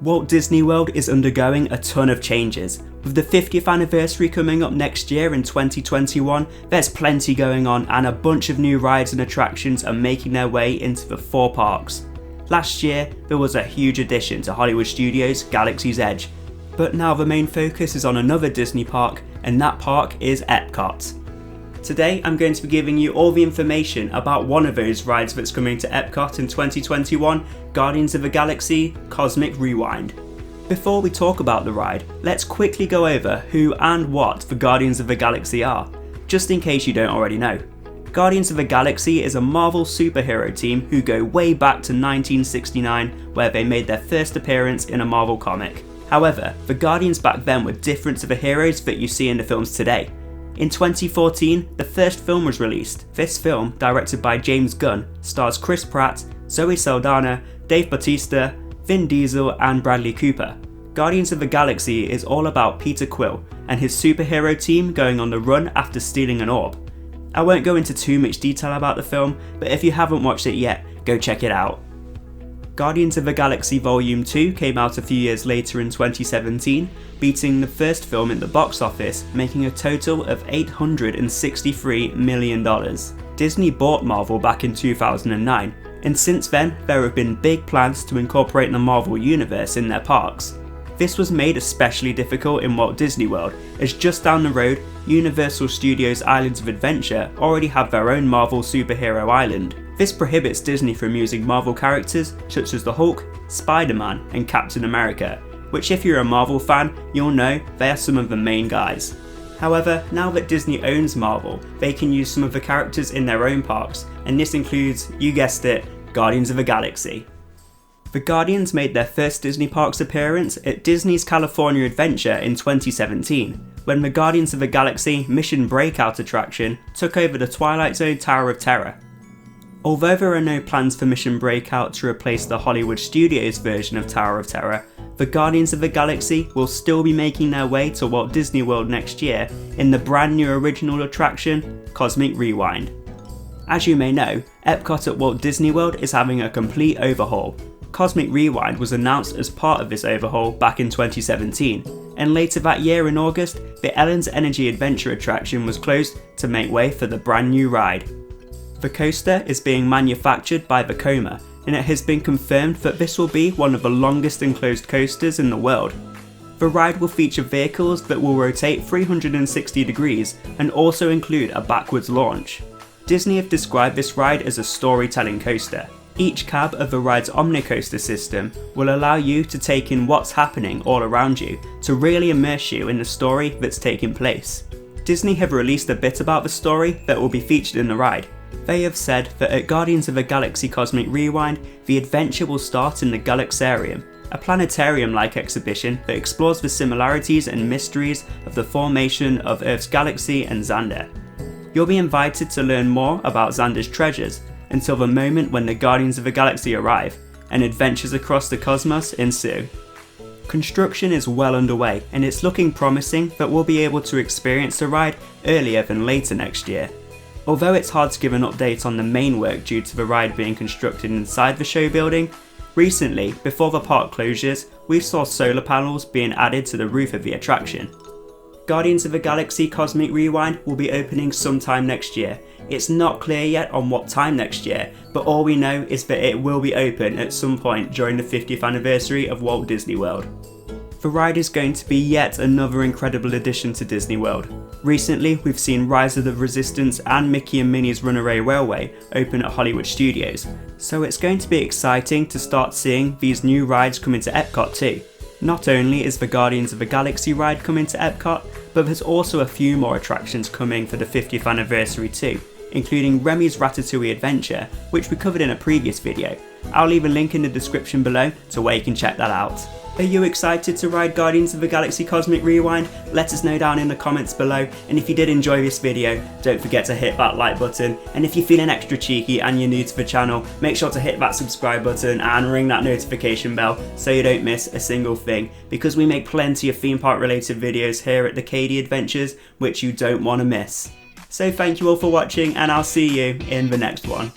Walt Disney World is undergoing a ton of changes. With the 50th anniversary coming up next year in 2021, there's plenty going on and a bunch of new rides and attractions are making their way into the four parks. Last year, there was a huge addition to Hollywood Studios' Galaxy's Edge, but now the main focus is on another Disney park, and that park is Epcot. Today I'm going to be giving you all the information about one of those rides that's coming to Epcot in 2021, Guardians of the Galaxy Cosmic Rewind. Before we talk about the ride, let's quickly go over who and what the Guardians of the Galaxy are, just in case you don't already know. Guardians of the Galaxy is a Marvel superhero team who go way back to 1969, where they made their first appearance in a Marvel comic. However, the Guardians back then were different to the heroes that you see in the films today. In 2014, the first film was released. This film, directed by James Gunn, stars Chris Pratt, Zoe Saldana, Dave Bautista, Vin Diesel and Bradley Cooper. Guardians of the Galaxy is all about Peter Quill and his superhero team going on the run after stealing an orb. I won't go into too much detail about the film, but if you haven't watched it yet, go check it out. Guardians of the Galaxy Volume 2 came out a few years later in 2017, beating the first film in the box office, making a total of $863 million. Disney bought Marvel back in 2009, and since then there have been big plans to incorporate the Marvel universe in their parks. This was made especially difficult in Walt Disney World, as just down the road, Universal Studios Islands of Adventure already have their own Marvel superhero island. This prohibits Disney from using Marvel characters such as the Hulk, Spider-Man and Captain America, which if you're a Marvel fan, you'll know they are some of the main guys. However, now that Disney owns Marvel, they can use some of the characters in their own parks, and this includes, you guessed it, Guardians of the Galaxy. The Guardians made their first Disney Parks appearance at Disney's California Adventure in 2017, when the Guardians of the Galaxy Mission Breakout attraction took over the Twilight Zone Tower of Terror. Although there are no plans for Mission Breakout to replace the Hollywood Studios version of Tower of Terror, the Guardians of the Galaxy will still be making their way to Walt Disney World next year in the brand new original attraction, Cosmic Rewind. As you may know, Epcot at Walt Disney World is having a complete overhaul. Cosmic Rewind was announced as part of this overhaul back in 2017, and later that year in August, the Ellen's Energy Adventure attraction was closed to make way for the brand new ride. The coaster is being manufactured by Vekoma, and it has been confirmed that this will be one of the longest enclosed coasters in the world. The ride will feature vehicles that will rotate 360 degrees and also include a backwards launch. Disney have described this ride as a storytelling coaster. Each cab of the ride's Omnicoaster system will allow you to take in what's happening all around you to really immerse you in the story that's taking place. Disney have released a bit about the story that will be featured in the ride. They have said that at Guardians of the Galaxy Cosmic Rewind, the adventure will start in the Galaxarium, a planetarium-like exhibition that explores the similarities and mysteries of the formation of Earth's galaxy and Xander. You'll be invited to learn more about Xander's treasures until the moment when the Guardians of the Galaxy arrive, and adventures across the cosmos ensue. Construction is well underway, and it's looking promising that we'll be able to experience the ride earlier than later next year. Although it's hard to give an update on the main work due to the ride being constructed inside the show building, recently, before the park closures, we saw solar panels being added to the roof of the attraction. Guardians of the Galaxy Cosmic Rewind will be opening sometime next year. It's not clear yet on what time next year, but all we know is that it will be open at some point during the 50th anniversary of Walt Disney World. The ride is going to be yet another incredible addition to Disney World. Recently, we've seen Rise of the Resistance and Mickey and Minnie's Runaway Railway open at Hollywood Studios, so it's going to be exciting to start seeing these new rides come into Epcot too. Not only is the Guardians of the Galaxy ride coming to Epcot, but there's also a few more attractions coming for the 50th anniversary too, including Remy's Ratatouille Adventure, which we covered in a previous video. I'll leave a link in the description below to where you can check that out. Are you excited to ride Guardians of the Galaxy Cosmic Rewind? Let us know down in the comments below, and if you did enjoy this video, don't forget to hit that like button, and if you're feeling extra cheeky and you're new to the channel, make sure to hit that subscribe button and ring that notification bell so you don't miss a single thing, because we make plenty of theme park related videos here at the KD Adventures which you don't want to miss. So thank you all for watching, and I'll see you in the next one.